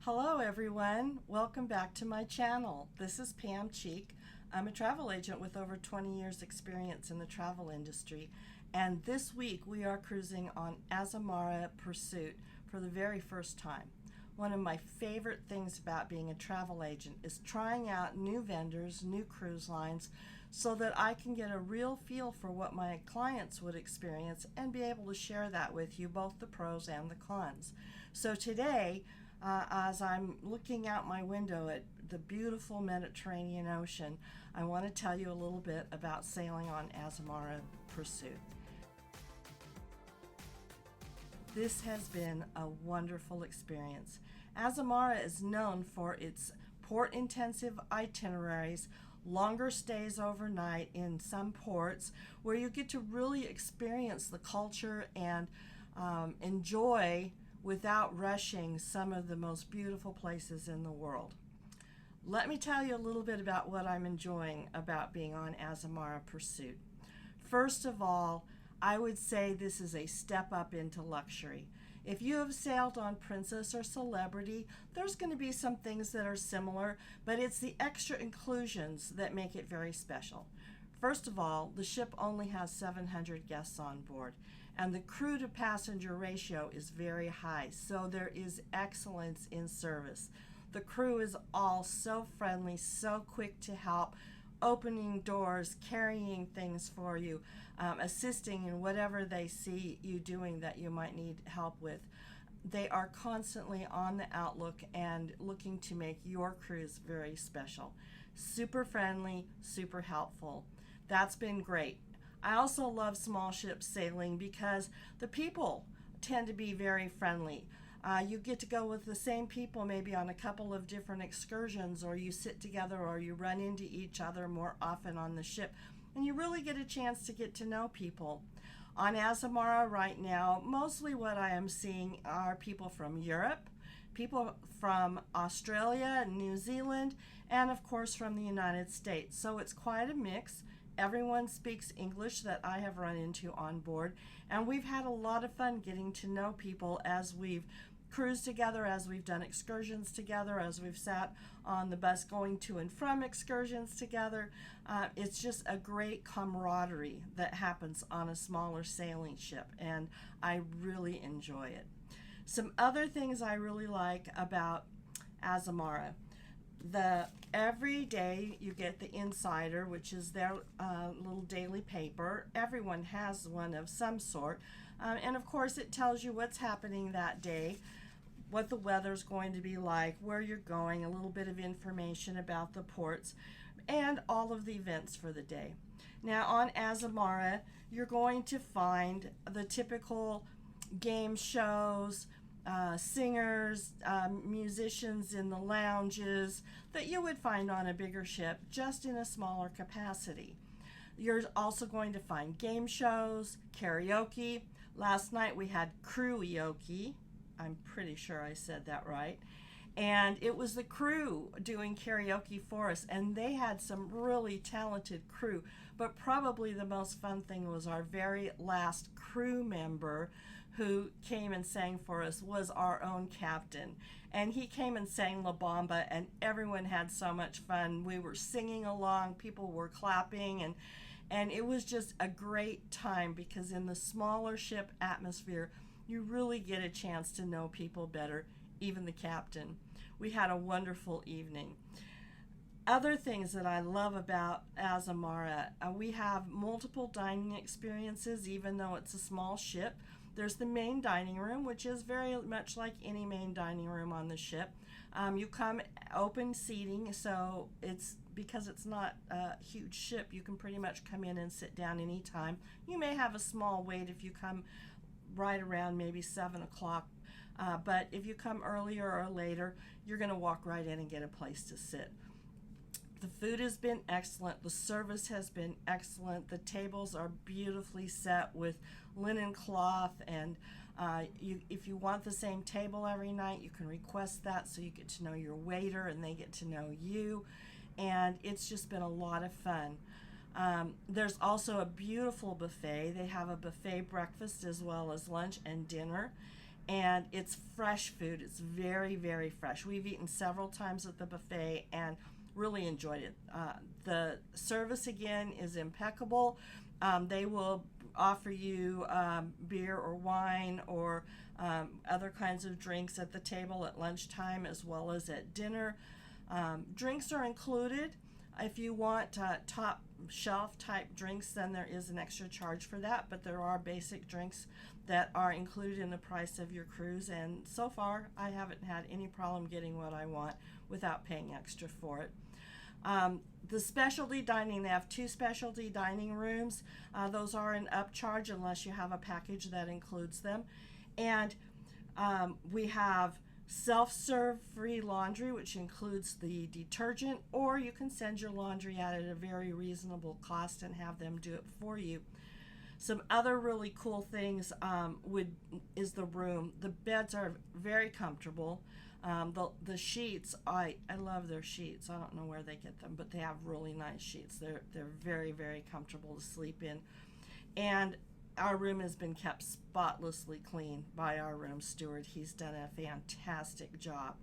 Hello everyone, welcome back to my channel. This is Pam Cheek. I'm a travel agent with over 20 years experience in the travel industry, and this week we are cruising on Azamara Pursuit for the very first time. One of my favorite things about being a travel agent is trying out new vendors, new cruise lines, so that I can get a real feel for what my clients would experience and be able to share that with you, both the pros and the cons. So today, as I'm looking out my window at the beautiful Mediterranean Ocean, I want to tell you a little bit about sailing on Azamara Pursuit. This has been a wonderful experience. Azamara is known for its port-intensive itineraries, longer stays overnight in some ports, where you get to really experience the culture and enjoy without rushing some of the most beautiful places in the world. Let me tell you a little bit about what I'm enjoying about being on Azamara Pursuit. First of all, I would say this is a step up into luxury. If you have sailed on Princess or Celebrity, there's going to be some things that are similar, but it's the extra inclusions that make it very special. First of all, the ship only has 700 guests on board, and the crew to passenger ratio is very high, so there is excellence in service. The crew is all so friendly, so quick to help, opening doors, carrying things for you, assisting in whatever they see you doing that you might need help with. They are constantly on the outlook and looking to make your cruise very special. Super friendly, super helpful. That's been great. I also love small ship sailing because the people tend to be very friendly. You get to go with the same people maybe on a couple of different excursions, or you sit together, or you run into each other more often on the ship, and you really get a chance to get to know people. On Azamara right now, mostly what I am seeing are people from Europe, people from Australia and New Zealand, and of course from the United States. So it's quite a mix. Everyone speaks English that I have run into on board, and we've had a lot of fun getting to know people as we've cruised together, as we've done excursions together, as we've sat on the bus going to and from excursions together. It's just a great camaraderie that happens on a smaller sailing ship, and I really enjoy it. Some other things I really like about Azamara. Every day you get the Insider, which is their little daily paper. Everyone has one of some sort, and of course it tells you what's happening that day, what the weather's going to be like, where you're going, a little bit of information about the ports, and all of the events for the day. Now on Azamara, you're going to find the typical game shows, singers, musicians in the lounges that you would find on a bigger ship, just in a smaller capacity. You're also going to find game shows, karaoke. Last night we had crew-ioke. I'm pretty sure I said that right. And it was the crew doing karaoke for us, and they had some really talented crew. But probably the most fun thing was our very last crew member who came and sang for us was our own captain. And he came and sang La Bamba, and everyone had so much fun. We were singing along, people were clapping, and it was just a great time, because in the smaller ship atmosphere, you really get a chance to know people better, even the captain. We had a wonderful evening. Other things that I love about Azamara, we have multiple dining experiences, even though it's a small ship. There's the main dining room, which is very much like any main dining room on the ship. You come open seating, so because it's not a huge ship, you can pretty much come in and sit down anytime. You may have a small wait if you come right around maybe 7 o'clock, but if you come earlier or later, you're going to walk right in and get a place to sit. The food has been excellent. The service has been excellent. The tables are beautifully set with linen cloth, and if you want the same table every night, you can request that, so you get to know your waiter and they get to know you, and it's just been a lot of fun. There's also a beautiful buffet. They have a buffet breakfast as well as lunch and dinner, and it's fresh food. It's very, very fresh. We've eaten several times at the buffet and really enjoyed it. The service, again, is impeccable. They will offer you beer or wine or other kinds of drinks at the table at lunchtime as well as at dinner. Drinks are included. If you want top shelf type drinks, then there is an extra charge for that, but there are basic drinks that are included in the price of your cruise, and so far I haven't had any problem getting what I want without paying extra for it. The specialty dining, they have 2 specialty dining rooms. Those are an upcharge unless you have a package that includes them. And we have self-serve free laundry, which includes the detergent, or you can send your laundry out at a very reasonable cost and have them do it for you. Some other really cool things is the room. The beds are very comfortable. The sheets, I love their sheets. I don't know where they get them, but they have really nice sheets. They're very, very comfortable to sleep in. And our room has been kept spotlessly clean by our room steward. He's done a fantastic job.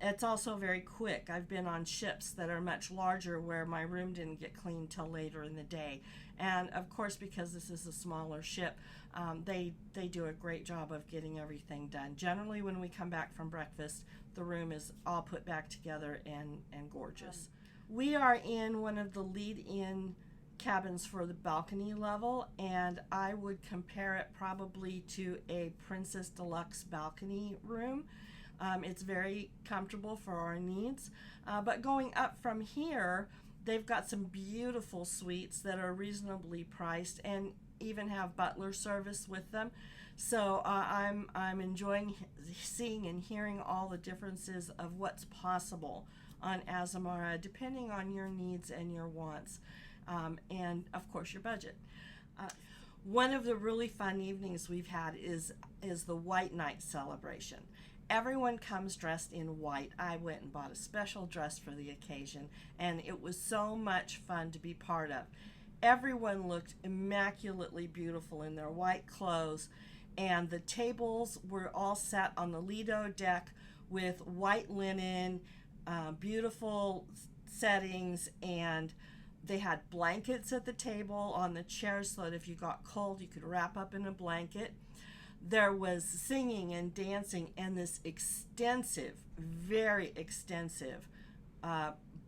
It's also very quick. I've been on ships that are much larger where my room didn't get cleaned till later in the day. And of course, because this is a smaller ship, they do a great job of getting everything done. Generally, when we come back from breakfast, the room is all put back together and gorgeous. We are in one of the lead-in cabins for the balcony level, and I would compare it probably to a Princess Deluxe balcony room. It's very comfortable for our needs, but going up from here, they've got some beautiful suites that are reasonably priced and even have butler service with them. So I'm enjoying seeing and hearing all the differences of what's possible on Azamara, depending on your needs and your wants. And of course your budget. One of the really fun evenings we've had is the White Night celebration. Everyone comes dressed in white. I went and bought a special dress for the occasion, and it was so much fun to be part of. Everyone looked immaculately beautiful in their white clothes, and the tables were all set on the Lido deck with white linen, beautiful settings, and they had blankets at the table on the chairs so that if you got cold, you could wrap up in a blanket. There was singing and dancing and this extensive, very extensive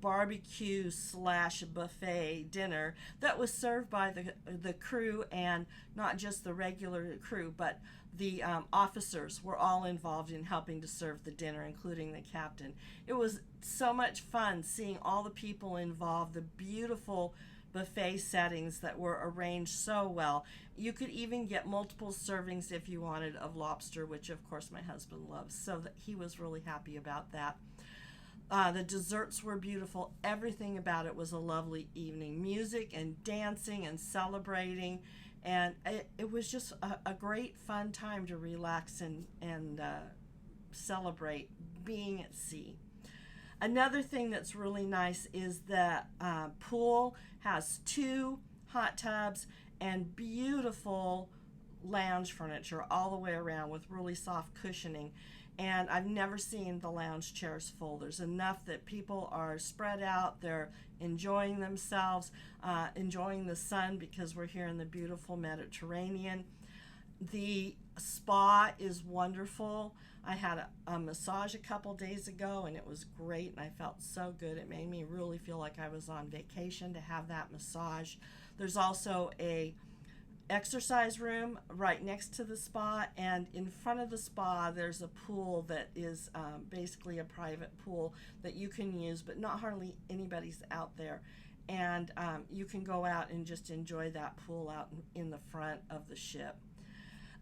barbecue / buffet dinner that was served by the crew, and not just the regular crew, but the officers were all involved in helping to serve the dinner, including the captain. It was so much fun seeing all the people involved, the beautiful buffet settings that were arranged so well. You could even get multiple servings if you wanted of lobster, which of course my husband loves, so that he was really happy about that. The desserts were beautiful. Everything about it was a lovely evening. Music and dancing and celebrating, and it was just a great fun time to relax and celebrate being at sea. Another thing that's really nice is that pool has 2 hot tubs and beautiful lounge furniture all the way around with really soft cushioning. And I've never seen the lounge chairs full. There's enough that people are spread out. They're enjoying themselves, enjoying the sun because we're here in the beautiful Mediterranean. The spa is wonderful. I had a massage a couple days ago, and it was great, and I felt so good. It made me really feel like I was on vacation to have that massage. There's also a exercise room right next to the spa, and in front of the spa there's a pool that is basically a private pool that you can use, but not hardly anybody's out there, and you can go out and just enjoy that pool out in the front of the ship.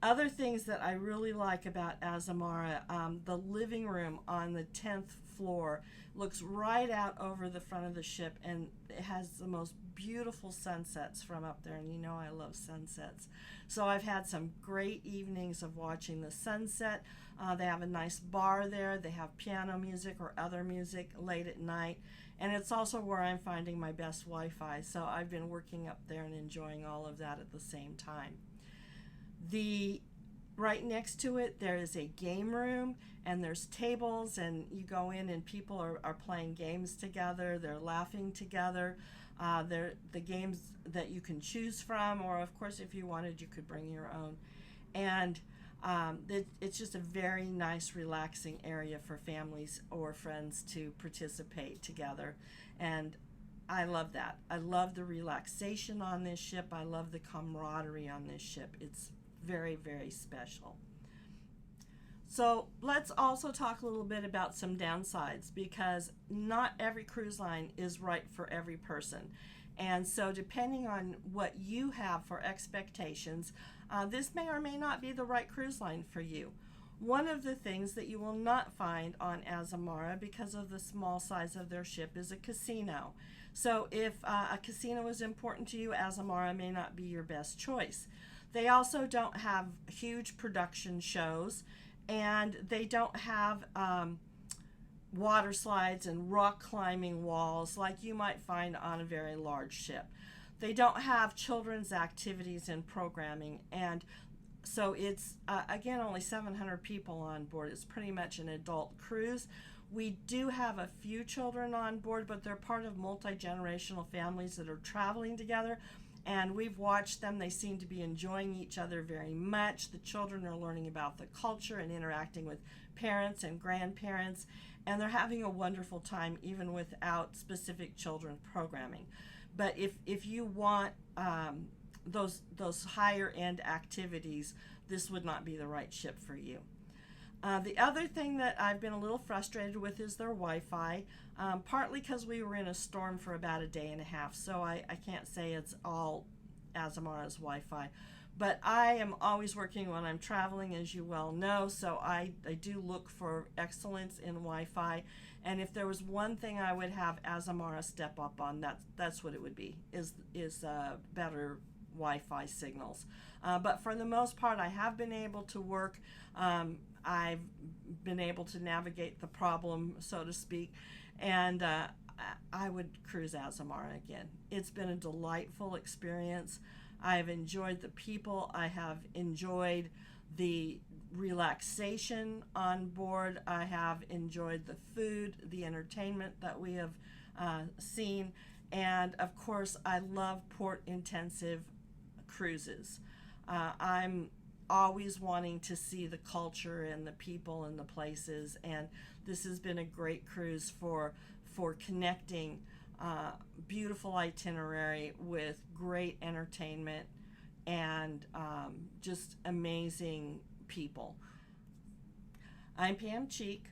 Other things that I really like about Azamara, the living room on the 10th floor looks right out over the front of the ship, and it has the most beautiful sunsets from up there, and you know I love sunsets. So I've had some great evenings of watching the sunset. They have a nice bar there. They have piano music or other music late at night, and it's also where I'm finding my best Wi-Fi, so I've been working up there and enjoying all of that at the same time. The right next to it, there is a game room, and there's tables, and you go in and people are playing games together. They're laughing together. They're the games that you can choose from, or of course, if you wanted, you could bring your own. And it's just a very nice, relaxing area for families or friends to participate together. And I love that. I love the relaxation on this ship. I love the camaraderie on this ship. It's very, very special. So let's also talk a little bit about some downsides, because not every cruise line is right for every person. And so depending on what you have for expectations, this may or may not be the right cruise line for you. One of the things that you will not find on Azamara, because of the small size of their ship, is a casino. So if a casino is important to you, Azamara may not be your best choice. They also don't have huge production shows, and they don't have water slides and rock climbing walls like you might find on a very large ship. They don't have children's activities and programming, and so it's again, only 700 people on board. It's pretty much an adult cruise. We do have a few children on board, but they're part of multi-generational families that are traveling together, and we've watched them. They seem to be enjoying each other very much. The children are learning about the culture and interacting with parents and grandparents, and they're having a wonderful time even without specific children programming. But if you want those higher end activities, this would not be the right ship for you. The other thing that I've been a little frustrated with is their Wi-Fi, partly because we were in a storm for about a day and a half, so I can't say it's all Azamara's Wi-Fi. But I am always working when I'm traveling, as you well know, so I do look for excellence in Wi-Fi. And if there was one thing I would have Azamara step up on, that's what it would be, is better Wi-Fi signals. But for the most part, I have been able to work. I've been able to navigate the problem, so to speak, and I would cruise Azamara again. It's been a delightful experience. I've enjoyed the people. I have enjoyed the relaxation on board. I have enjoyed the food, the entertainment that we have seen, and of course, I love port-intensive cruises. I'm always wanting to see the culture and the people and the places, and this has been a great cruise for connecting beautiful itinerary with great entertainment and just amazing people. I'm Pam Cheek.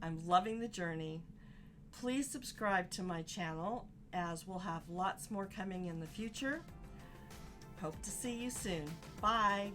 I'm loving the journey. Please subscribe to my channel, as we'll have lots more coming in the future. Hope to see you soon. Bye.